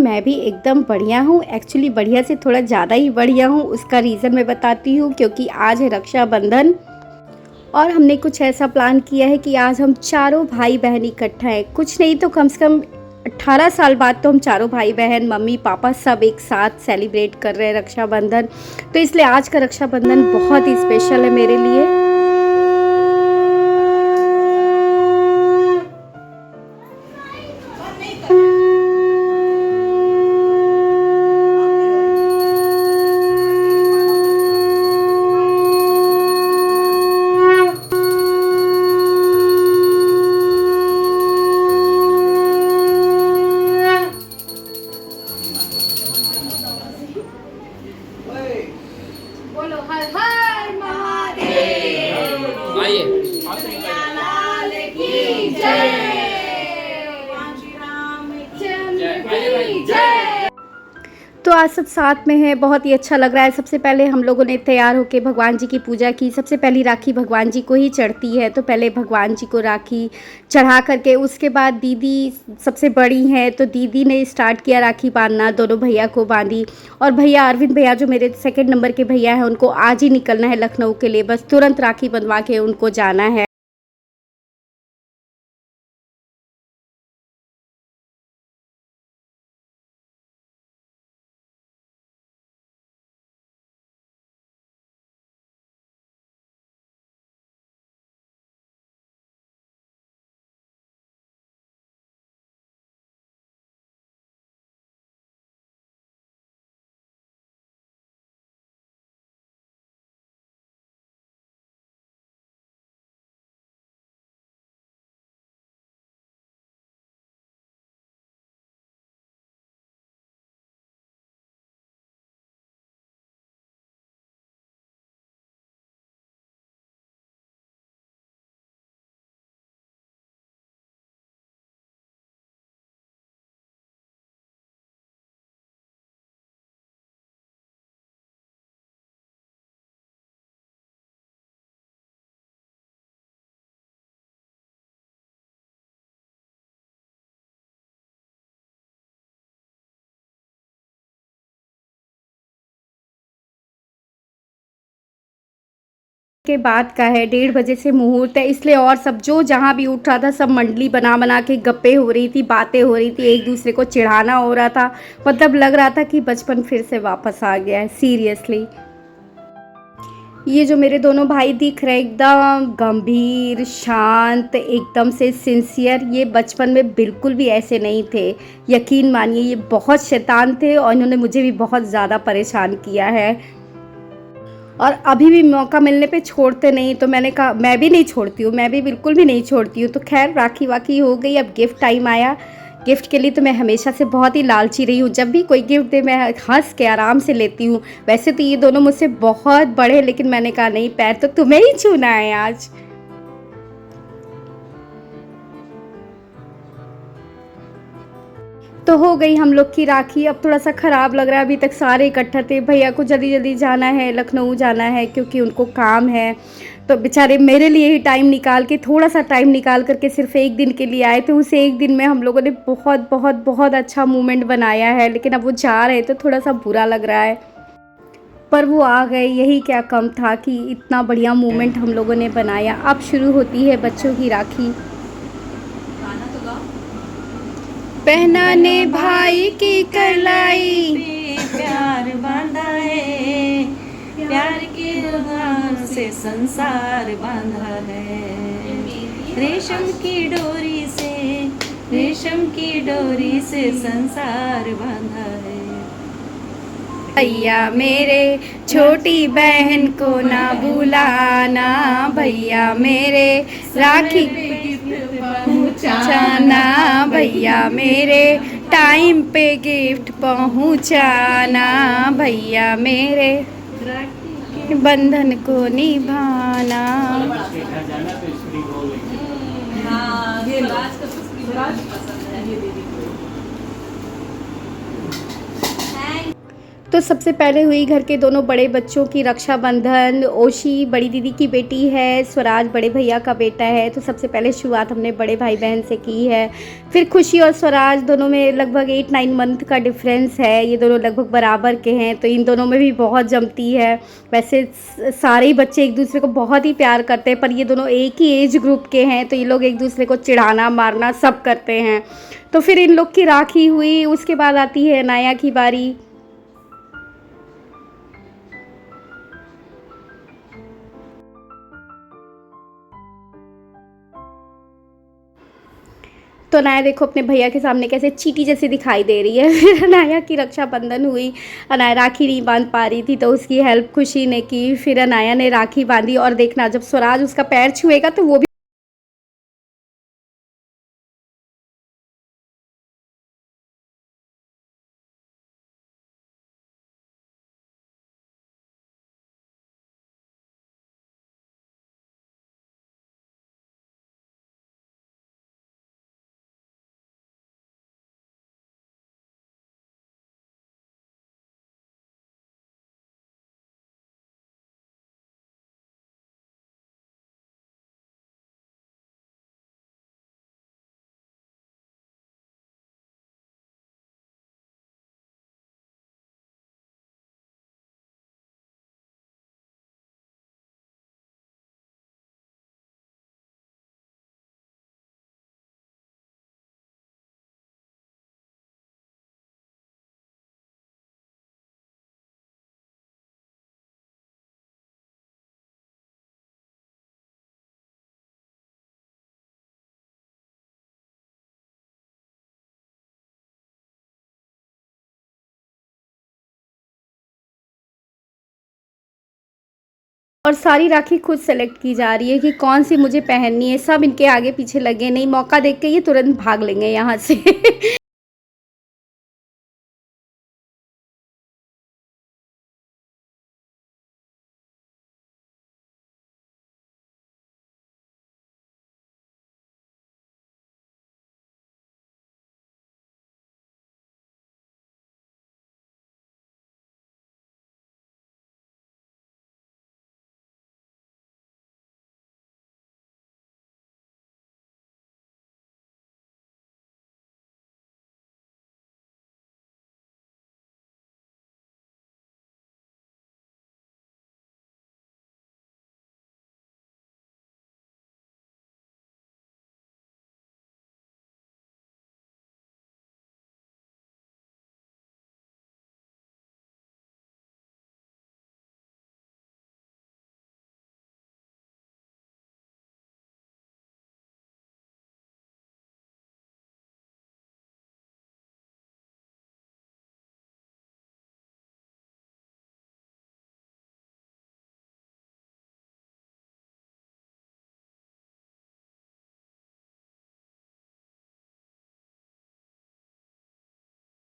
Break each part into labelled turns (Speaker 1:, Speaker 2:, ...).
Speaker 1: मैं भी एकदम बढ़िया हूँ। एक्चुअली बढ़िया से थोड़ा ज़्यादा ही बढ़िया हूँ। उसका रीज़न मैं बताती हूँ, क्योंकि आज है रक्षाबंधन और हमने कुछ ऐसा प्लान किया है कि आज हम चारों भाई बहन इकट्ठा हैं। कुछ नहीं तो कम से कम 18 साल बाद तो हम चारों भाई बहन, मम्मी पापा सब एक साथ सेलिब्रेट कर रहे हैं रक्षाबंधन। तो इसलिए आज का रक्षाबंधन बहुत ही स्पेशल है मेरे लिए। बोलो हर हर महादेव।
Speaker 2: आइए
Speaker 1: लाल की जय। की जय। तो आज सब साथ में है, बहुत ही अच्छा लग रहा है। सबसे पहले हम लोगों ने तैयार होकर भगवान जी की पूजा की। सबसे पहली राखी भगवान जी को ही चढ़ती है, तो पहले भगवान जी को राखी चढ़ा करके उसके बाद दीदी सबसे बड़ी हैं तो दीदी ने स्टार्ट किया राखी बांधना, दोनों भैया को बांधी। और भैया अरविंद भैया जो मेरे सेकंड नंबर के भैया हैं, उनको आज ही निकलना है लखनऊ के लिए, बस तुरंत राखी बंधवा के उनको जाना है। के बाद का है, 1:30 बजे से मुहूर्त है, इसलिए और सब जो जहाँ भी उठ रहा था सब मंडली बना बना के गप्पे हो रही थी, बातें हो रही थी, एक दूसरे को चिढ़ाना हो रहा था। मतलब लग रहा था कि बचपन फिर से वापस आ गया है सीरियसली। ये जो मेरे दोनों भाई दिख रहे एकदम गंभीर शांत, एकदम से सिंसियर, ये बचपन में बिल्कुल भी ऐसे नहीं थे। यकीन मानिए ये बहुत शैतान थे और इन्होंने मुझे भी बहुत ज़्यादा परेशान किया है और अभी भी मौका मिलने पे छोड़ते नहीं। तो मैंने कहा मैं भी नहीं छोड़ती हूँ, मैं भी बिल्कुल भी नहीं छोड़ती हूँ। तो खैर राखी वाखी हो गई, अब गिफ्ट टाइम आया। गिफ्ट के लिए तो मैं हमेशा से बहुत ही लालची रही हूँ, जब भी कोई गिफ्ट दे मैं हंस के आराम से लेती हूँ। वैसे तो ये दोनों मुझसे बहुत बड़े हैं, लेकिन मैंने कहा नहीं, पैर तो तुम्हें ही छूना है आज। तो हो गई हम लोग की राखी। अब थोड़ा सा ख़राब लग रहा है, अभी तक सारे इकट्ठा थे। भैया को जल्दी जल्दी जाना है, लखनऊ जाना है क्योंकि उनको काम है। तो बेचारे मेरे लिए ही टाइम निकाल के, थोड़ा सा टाइम निकाल करके सिर्फ एक दिन के लिए आए थे। उस एक दिन में हम लोगों ने बहुत बहुत बहुत अच्छा मोमेंट बनाया है, लेकिन अब वो जा रहे तो थोड़ा सा बुरा लग रहा है। पर वो आ गए, यही क्या कम था कि इतना बढ़िया मोमेंट हम लोगों ने बनाया। अब शुरू होती है बच्चों की राखी। पहनाने भाई की कलाई,
Speaker 3: प्यार बांधा है, प्यार के धार से संसार बांधा है। रेशम की डोरी से, रेशम की डोरी से संसार बांधा है।
Speaker 1: भैया मेरे छोटी बहन को ना भुलाना, भैया मेरे राखी पहुँचाना, भैया मेरे टाइम पे गिफ्ट पहुँचाना, भैया मेरे बंधन को निभाना। तो सबसे पहले हुई घर के दोनों बड़े बच्चों की रक्षाबंधन। ओशी बड़ी दीदी की बेटी है, स्वराज बड़े भैया का बेटा है, तो सबसे पहले शुरुआत हमने बड़े भाई बहन से की है। फिर खुशी और स्वराज दोनों में लगभग 8-9 मंथ का डिफरेंस है, ये दोनों लगभग बराबर के हैं, तो इन दोनों में भी बहुत जमती है। वैसे सारे ही बच्चे एक दूसरे को बहुत ही प्यार करते हैं, पर ये दोनों एक ही एज ग्रुप के हैं, तो ये लोग एक दूसरे को चिढ़ाना मारना सब करते हैं। तो फिर इन लोग की राखी हुई, उसके बाद आती है अनाया की बारी। तो अनाया देखो अपने भैया के सामने कैसे चींटी जैसी दिखाई दे रही है। फिर अनाया की रक्षाबंधन हुई। अनाया राखी नहीं बांध पा रही थी, तो उसकी हेल्प खुशी ने की। फिर अनाया ने राखी बांधी, और देखना जब स्वराज उसका पैर छुएगा तो वो भी और सारी राखी खुद सेलेक्ट की जा रही है कि कौन सी मुझे पहननी है। सब इनके आगे पीछे लगे, नहीं मौका देख के ये तुरंत भाग लेंगे यहाँ से।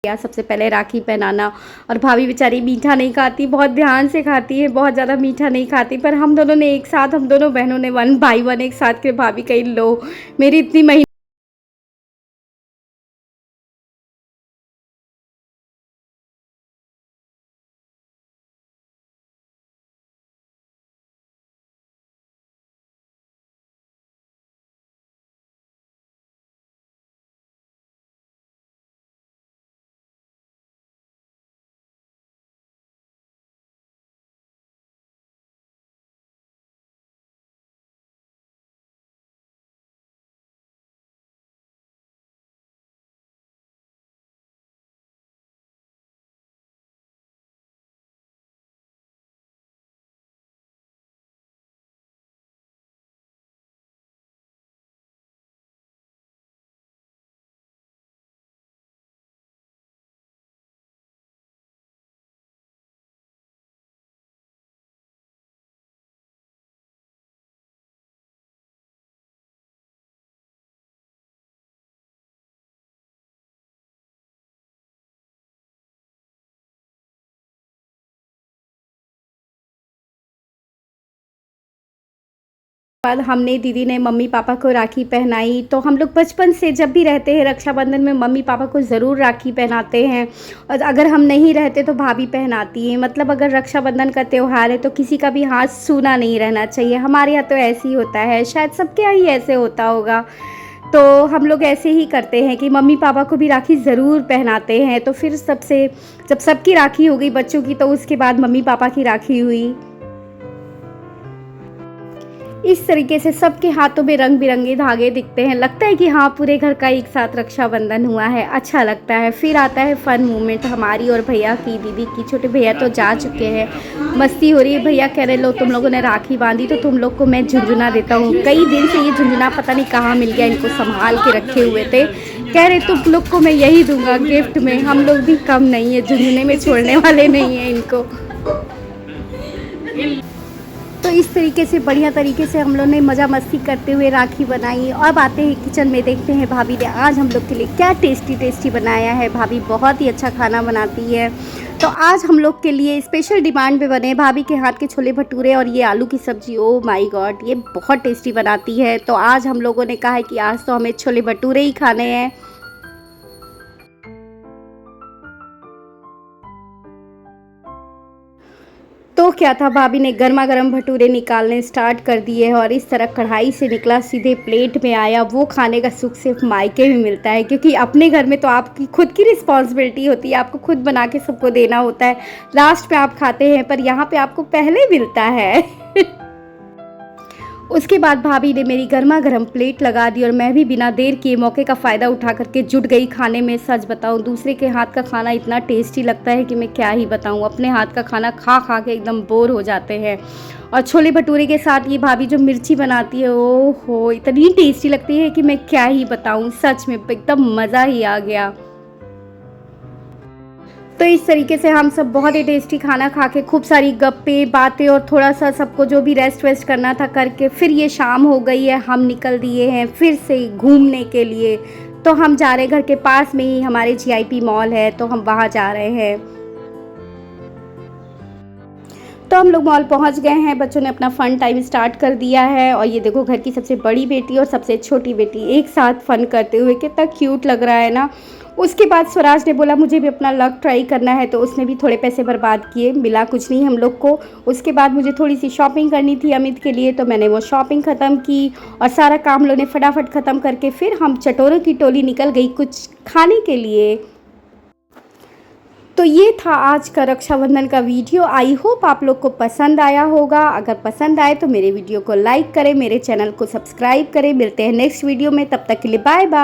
Speaker 1: या सबसे पहले राखी पहनाना। और भाभी बेचारी मीठा नहीं खाती, बहुत ध्यान से खाती है, बहुत ज़्यादा मीठा नहीं खाती, पर हम दोनों ने एक साथ, हम दोनों बहनों ने 1 बाई 1 एक साथ के भाभी कही लो मेरी इतनी महीने बाद हमने दीदी ने मम्मी पापा को राखी पहनाई। तो हम लोग बचपन से जब भी रहते हैं रक्षाबंधन में मम्मी पापा को ज़रूर राखी पहनाते हैं, और अगर हम नहीं रहते तो भाभी पहनाती हैं। मतलब अगर रक्षाबंधन का त्यौहार है तो किसी का भी हाथ सूना नहीं रहना चाहिए। हमारे यहाँ तो ऐसे ही होता है, शायद सबके यहाँ ही ऐसे होता होगा। तो हम लोग ऐसे ही करते हैं कि मम्मी पापा को भी राखी ज़रूर पहनाते हैं। तो फिर जब सबकी राखी हो गई बच्चों की, तो उसके बाद मम्मी पापा की राखी हुई। इस तरीके से सबके हाथों में रंग बिरंगे धागे दिखते हैं, लगता है कि हाँ पूरे घर का एक साथ रक्षाबंधन हुआ है, अच्छा लगता है। फिर आता है फन मोमेंट हमारी और भैया की, दीदी की। छोटे भैया तो जा चुके हैं, मस्ती हो रही है। भैया कह रहे लो तुम लोगों ने राखी बांधी तो तुम लोग को मैं झुंझुना देता हूँ। कई दिन से ये झुंझुना पता नहीं कहाँ मिल गया, इनको संभाल के रखे हुए थे। कह रहे तुम लोग को मैं यही दूंगा गिफ्ट में, हम लोग भी कम नहीं है, झुंझुने में छोड़ने वाले नहीं हैं इनको। तो इस तरीके से बढ़िया तरीके से हम लोग ने मज़ा मस्ती करते हुए राखी बनाई। और आते हैं किचन में, देखते हैं भाभी ने आज हम लोग के लिए क्या टेस्टी बनाया है। भाभी बहुत ही अच्छा खाना बनाती है। तो आज हम लोग के लिए स्पेशल डिमांड पे बने भाभी के हाथ के छोले भटूरे और ये आलू की सब्ज़ी। ओ माय गॉड, ये बहुत टेस्टी बनाती है। तो आज हम लोगों ने कहा है कि आज तो हमें छोले भटूरे ही खाने हैं। तो क्या था, भाभी ने गर्मा गर्म भटूरे निकालने स्टार्ट कर दिए और इस तरह कढ़ाई से निकला सीधे प्लेट में आया। वो खाने का सुख सिर्फ मायके में मिलता है, क्योंकि अपने घर में तो आपकी खुद की रिस्पॉन्सिबिलिटी होती है, आपको खुद बना के सबको देना होता है, लास्ट में आप खाते हैं, पर यहाँ पे आपको पहले मिलता है। उसके बाद भाभी ने मेरी गर्मा गर्म प्लेट लगा दी और मैं भी बिना देर किए मौके का फ़ायदा उठा करके जुट गई खाने में। सच बताऊं, दूसरे के हाथ का खाना इतना टेस्टी लगता है कि मैं क्या ही बताऊं। अपने हाथ का खाना खा खा के एकदम बोर हो जाते हैं। और छोले भटूरे के साथ ये भाभी जो मिर्ची बनाती है, ओहो इतनी टेस्टी लगती है कि मैं क्या ही बताऊँ। सच में एकदम मज़ा ही आ गया। तो इस तरीके से हम सब बहुत ही टेस्टी खाना खा के खूब सारी गप्पे बातें और थोड़ा सा सबको जो भी रेस्ट वेस्ट करना था करके फिर ये शाम हो गई है। हम निकल दिए हैं फिर से घूमने के लिए। तो हम जा रहे हैं, घर के पास में ही हमारे GIP मॉल है, तो हम वहाँ जा रहे हैं। तो हम लोग मॉल पहुंच गए हैं, बच्चों ने अपना फ़न टाइम स्टार्ट कर दिया है। और ये देखो घर की सबसे बड़ी बेटी और सबसे छोटी बेटी एक साथ फ़न करते हुए, कितना क्यूट लग रहा है ना। उसके बाद स्वराज ने बोला मुझे भी अपना लक ट्राई करना है, तो उसने भी थोड़े पैसे बर्बाद किए, मिला कुछ नहीं हम लोग को। उसके बाद मुझे थोड़ी सी शॉपिंग करनी थी अमित के लिए, तो मैंने वो शॉपिंग ख़त्म की और सारा काम लोगों ने फटाफट ख़त्म करके फिर हम चटोरों की टोली निकल गई कुछ खाने के लिए। तो ये था आज का रक्षाबंधन का वीडियो। आई होप आप लोग को पसंद आया होगा। अगर पसंद आए तो मेरे वीडियो को लाइक करें, मेरे चैनल को सब्सक्राइब करें। मिलते हैं नेक्स्ट वीडियो में, तब तक के लिए बाय बाय।